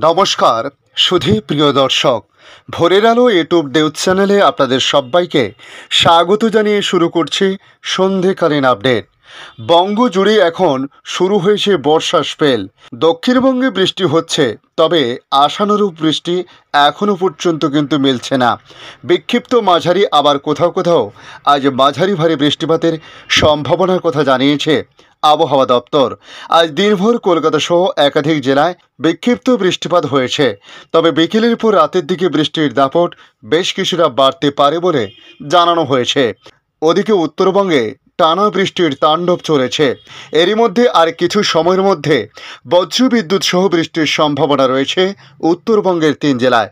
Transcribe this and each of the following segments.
নমস্কার সুধী প্রিয় দর্শক, ভোরের আলো ইউটিউব নিউজ চ্যানেলে আপনাদের সবাইকে স্বাগত জানিয়ে শুরু করছি সন্ধেকালীন আপডেট। বঙ্গ জুড়ে এখন শুরু হয়েছে বর্ষা স্পেল। দক্ষিণবঙ্গে বৃষ্টি হচ্ছে, তবে আশানুরূপ বৃষ্টি এখনও পর্যন্ত কিন্তু মিলছে না। বিক্ষিপ্ত মাঝারি, আবার কোথাও কোথাও আজ মাঝারি ভারী বৃষ্টিপাতের সম্ভাবনার কথা জানিয়েছে আবহাওয়া দপ্তর। আজ দিনভর কলকাতা সহ একাধিক জেলায় বিক্ষিপ্ত বৃষ্টিপাত হয়েছে, তবে বিকেলের পর রাতের দিকে বৃষ্টির দাপট বেশ কিছুটা বাড়তে পারে বলে জানানো হয়েছে। ওদিকে উত্তরবঙ্গে টানা বৃষ্টির তাণ্ডব চলেছে। এরই মধ্যে আর কিছু সময়ের মধ্যে বজ্রবিদ্যুৎ সহ বৃষ্টির সম্ভাবনা রয়েছে উত্তরবঙ্গের 3 জেলায়।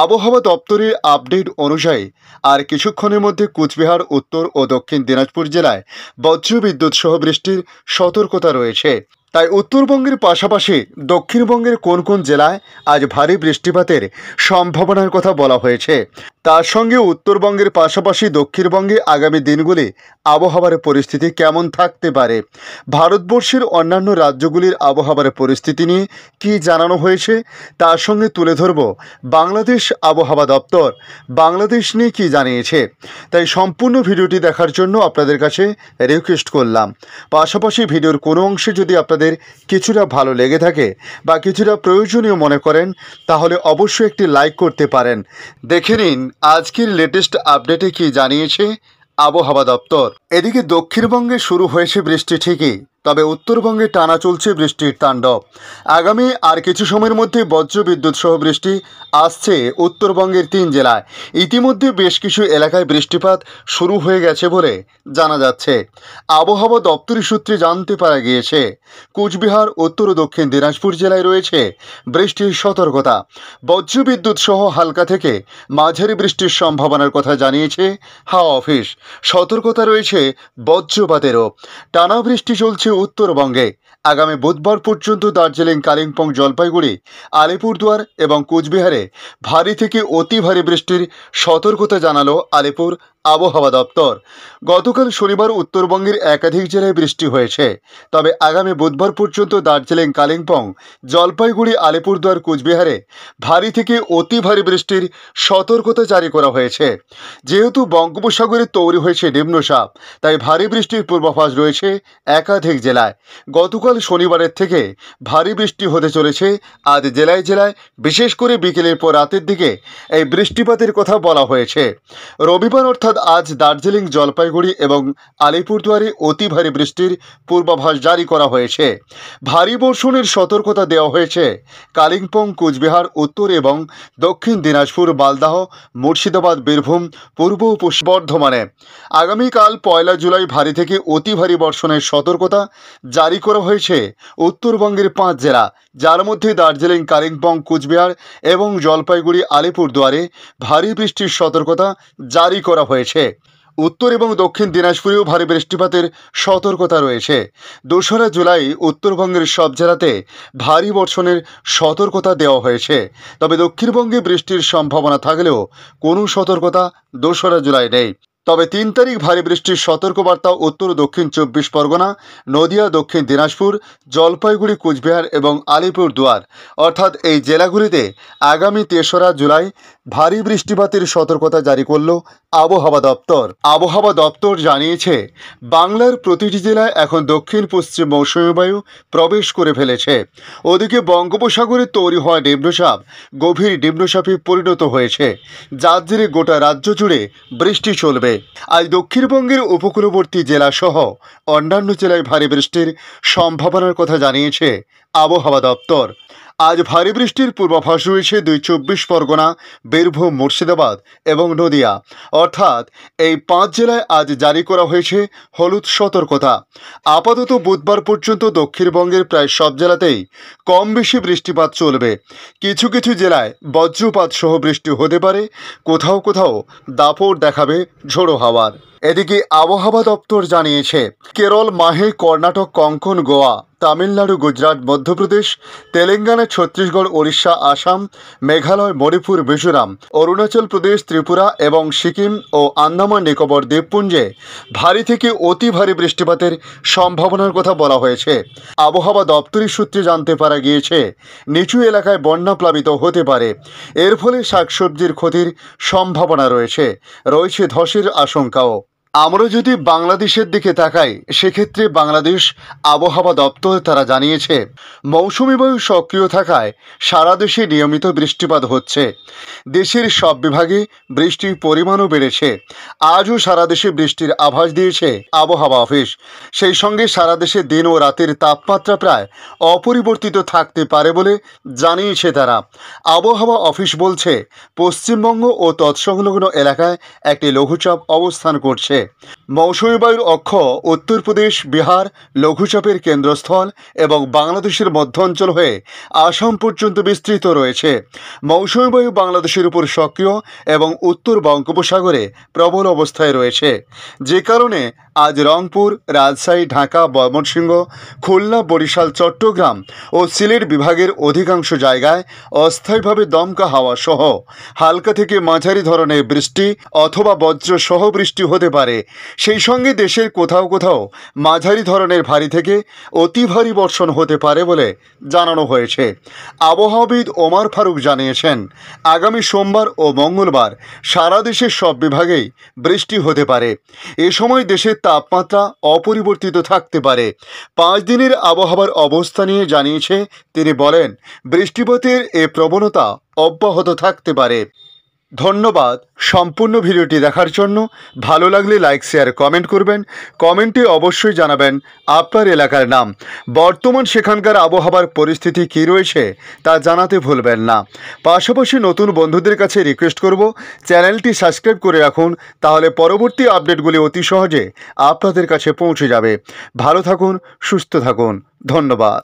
আবহাওয়া দপ্তরের আপডেট অনুযায়ী আর কিছুক্ষণের মধ্যে কুচবিহার, উত্তর ও দক্ষিণ দিনাজপুর জেলায় বজ্রবিদ্যুৎ সহ বৃষ্টির সতর্কতা রয়েছে। তাই উত্তরবঙ্গের পাশাপাশি দক্ষিণবঙ্গের কোন কোন জেলায় আজ ভারী বৃষ্টিপাতের সম্ভাবনার কথা বলা হয়েছে, তার সঙ্গে উত্তরবঙ্গের পাশাপাশি দক্ষিণবঙ্গে আগামী দিনগুলি আবহাওয়ার পরিস্থিতি কেমন থাকতে পারে, ভারতবর্ষের অন্যান্য রাজ্যগুলির আবহাওয়ার পরিস্থিতি নিয়ে কী জানানো হয়েছে, তার সঙ্গে তুলে ধরব বাংলাদেশ আবহাওয়া দপ্তর বাংলাদেশ নিয়ে কী জানিয়েছে। তাই সম্পূর্ণ ভিডিওটি দেখার জন্য আপনাদের কাছে রিকোয়েস্ট করলাম। পাশাপাশি ভিডিওর কোনো অংশে যদি আপনাদের কিছুটা ভালো লেগে থাকে বা কিছুটা প্রয়োজনীয় মনে করেন, তাহলে অবশ্যই একটি লাইক করতে পারেন। দেখে নিন আজকের লেটেস্ট আপডেটে কি জানিয়েছে আবহাওয়া দপ্তর। এদিকে দক্ষিণবঙ্গে শুরু হয়েছে বৃষ্টি ঠিকই, তবে উত্তরবঙ্গে টানা চলছে বৃষ্টির তাণ্ডব। আগামী আর কিছু সময়ের মধ্যে বজ্রবিদ্যুৎ সহ বৃষ্টি আসছে উত্তরবঙ্গের 3 জেলায়। ইতিমধ্যে বেশ কিছু এলাকায় বৃষ্টিপাত শুরু হয়ে গেছে বলে জানা যাচ্ছে। আবহাওয়া দপ্তরের সূত্রে জানতে পারা গিয়েছে কুচবিহার, উত্তর ও দক্ষিণ দিনাজপুর জেলায় রয়েছে বৃষ্টির সতর্কতা। বজ্রবিদ্যুৎ সহ হালকা থেকে মাঝারি বৃষ্টির সম্ভাবনার কথা জানিয়েছে হাওয়া অফিস। সতর্কতা রয়েছে বজ্রপাতেরও। টানা বৃষ্টি চলছে উত্তরবঙ্গে। আগামী বুধবার পর্যন্ত দার্জিলিং, কালিম্পং, জলপাইগুড়ি, আলিপুরদুয়ার এবং কোচবিহারে ভারী থেকে অতি ভারী বৃষ্টির সতর্কতা জানালো আলিপুর আবহাওয়া দপ্তর। গতকাল শনিবার উত্তরবঙ্গের একাধিক জেলায় বৃষ্টি হয়েছে, তবে আগামী বুধবার পর্যন্ত দার্জিলিং, কালিম্পং, জলপাইগুড়ি, আলিপুরদুয়ার, কোচবিহারে ভারী থেকে অতি ভারী বৃষ্টির সতর্কতা জারি করা হয়েছে। যেহেতু বঙ্গোপসাগরে তৈরি হয়েছে নিম্নচাপ, তাই ভারী বৃষ্টির পূর্বাভাস রয়েছে একাধিক জেলায়। গতকাল শনিবারের থেকে ভারী বৃষ্টি হতে চলেছে আজ জেলায় জেলায়, বিশেষ করে বিকেলের পর রাতের দিকে এই বৃষ্টিপাতের কথা বলা হয়েছে। রবিবার অর্থাৎ আজ দার্জিলিং, জলপাইগুড়ি এবং আলিপুরদুয়ারে অতি ভারী বৃষ্টির পূর্বাভাস জারি করা হয়েছে। ভারী বর্ষণের সতর্কতা দেওয়া হয়েছে কালিম্পং, কোচবিহার, উত্তর এবং দক্ষিণ দিনাজপুর, মালদহ, মুর্শিদাবাদ, বীরভূম, পূর্ব ও পশ্চিম বর্ধমানে। আগামীকাল 1 জুলাই ভারী থেকে অতি ভারী বর্ষণের সতর্কতা জারি করা হয়েছে উত্তরবঙ্গের 5 জেলা, যার মধ্যে দার্জিলিং, কালিম্পং, কোচবিহার এবং জলপাইগুড়ি, আলিপুরদুয়ারে ভারী বৃষ্টির সতর্কতা জারি করা হয়েছে। উত্তর এবং দক্ষিণ দিনাজপুরেও ভারী বৃষ্টিপাতের সতর্কতা রয়েছে। 2 জুলাই উত্তরবঙ্গের সব জেলাতে ভারী বর্ষণের সতর্কতা দেওয়া হয়েছে, তবে দক্ষিণবঙ্গে বৃষ্টির সম্ভাবনা থাকলেও কোনো সতর্কতা 2 জুলাই নেই। তবে 3 তারিখ ভারী বৃষ্টির সতর্কবার্তা উত্তর ও দক্ষিণ 24 পরগনা, নদিয়া, দক্ষিণ দিনাজপুর, জলপাইগুড়ি, কোচবিহার এবং আলিপুরদুয়ার, অর্থাৎ এই জেলাগুলিতে আগামী 3 জুলাই ভারী বৃষ্টিপাতের সতর্কতা জারি করল আবহাওয়া দপ্তর। আবহাওয়া দপ্তর জানিয়েছে বাংলার প্রতিটি জেলায় এখন দক্ষিণ পশ্চিম মৌসুমী বায়ু প্রবেশ করে ফেলেছে। ওদিকে বঙ্গোপসাগরে তৈরি হওয়া নিম্নচাপ গভীর নিম্নচাপে পরিণত হয়েছে, যার জেরে গোটা রাজ্য জুড়ে বৃষ্টি চলবে। আজ দক্ষিণবঙ্গের উপকূলবর্তী জেলা সহ অন্যান্য জেলায় ভারী বৃষ্টির সম্ভাবনার কথা জানিয়েছে আবহাওয়া দপ্তর। আজ ভারী বৃষ্টির পূর্বাভাস রয়েছে 24 পরগনা, বীরভূম, মুর্শিদাবাদ এবং নদিয়া, অর্থাৎ এই 5 জেলায় আজ জারি করা হয়েছে হলুদ সতর্কতা। আপাতত বুধবার পর্যন্ত দক্ষিণবঙ্গের প্রায় সব জেলাতেই কম বেশি বৃষ্টিপাত চলবে। কিছু কিছু জেলায় বজ্রপাত সহ বৃষ্টি হতে পারে, কোথাও কোথাও দাপট দেখাবে ঝোড়ো হাওয়ার। এদিকে আবহাওয়া দপ্তর জানিয়েছে কেরল, মাহে, কর্ণাটক, কঙ্কন, গোয়া, তামিলনাড়ু, গুজরাট, মধ্যপ্রদেশ, তেলেঙ্গানা, ছত্তিশগড়, ওড়িশা, আসাম, মেঘালয়, মণিপুর, মিজোরাম, অরুণাচল প্রদেশ, ত্রিপুরা এবং সিকিম ও আন্দামান নিকোবর দ্বীপপুঞ্জে ভারী থেকে অতি ভারী বৃষ্টিপাতের সম্ভাবনার কথা বলা হয়েছে। আবহাওয়া দপ্তরের সূত্রে জানতে পারা গিয়েছে, নিচু এলাকায় বন্যা প্লাবিত হতে পারে। এর ফলে শাকসবজির ক্ষতির সম্ভাবনা রয়েছে ধসের আশঙ্কাও। আমরা যদি বাংলাদেশের দিকে তাকাই, সেক্ষেত্রে বাংলাদেশ আবহাওয়া দপ্তর তারা জানিয়েছে, মৌসুমি বায়ু সক্রিয় থাকায় সারা দেশে নিয়মিত বৃষ্টিপাত হচ্ছে। দেশের সব বিভাগে বৃষ্টির পরিমাণও বেড়েছে। আজও সারা দেশে বৃষ্টির আভাস দিয়েছে আবহাওয়া অফিস। সেই সঙ্গে সারা দেশে দিন ও রাতের তাপমাত্রা প্রায় অপরিবর্তিত থাকতে পারে বলে জানিয়েছে তারা। আবহাওয়া অফিস বলছে, পশ্চিমবঙ্গ ও তৎসংলগ্ন এলাকায় একটি লঘুচাপ অবস্থান করছে। মৌসুমী বায়ুর অক্ষ উত্তরপ্রদেশ, বিহার, লঘুচাপের কেন্দ্রস্থল এবং বাংলাদেশের মধ্য অঞ্চল হয়ে আসাম পর্যন্ত বিস্তৃত রয়েছে। মৌসুমী বায়ু বাংলাদেশের উপর সক্রিয় এবং উত্তর বঙ্গোপসাগরে প্রবল অবস্থায় রয়েছে, যে কারণে আজ রংপুর, রাজশাহী, ঢাকা, ময়মনসিংহ, খুলনা, বরিশাল, চট্টগ্রাম ও সিলেট বিভাগের অধিকাংশ জায়গায় অস্থায়ীভাবে দমকা হাওয়া সহ হালকা থেকে মাঝারি ধরনের বৃষ্টি অথবা বজ্র সহ বৃষ্টি হতে পারে। সেই সঙ্গে দেশের কোথাও কোথাও মাঝারি ধরনের ভারী থেকে অতি ভারী বর্ষণ হতে পারে বলে জানানো হয়েছে। আবহাওয়াবিদ ওমর ফারুক জানিয়েছেন, আগামী সোমবার ও মঙ্গলবার সারা দেশের সব বিভাগেই বৃষ্টি হতে পারে। এ সময় দেশের তাপমাত্রা অপরিবর্তিত থাকতে পারে। 5 দিনের আবহাওয়ার অবস্থা নিয়ে জানিয়েছে তিনি। বলেন, বৃষ্টিপাতের এ প্রবণতা অব্যাহত থাকতে পারে। ধন্যবাদ সম্পূর্ণ ভিডিওটি দেখার জন্য। ভালো লাগলে লাইক, শেয়ার, কমেন্ট করবেন। কমেন্টে অবশ্যই জানাবেন আপনার এলাকার নাম। বর্তমান সেখানকার আবহাওয়ার পরিস্থিতি কী রয়েছে তা জানাতে ভুলবেন না। পাশাপাশি নতুন বন্ধুদের কাছে রিকোয়েস্ট করব, চ্যানেলটি সাবস্ক্রাইব করে রাখুন, তাহলে পরবর্তী আপডেটগুলি অতি সহজে আপনাদের কাছে পৌঁছে যাবে। ভালো থাকুন, সুস্থ থাকুন। ধন্যবাদ।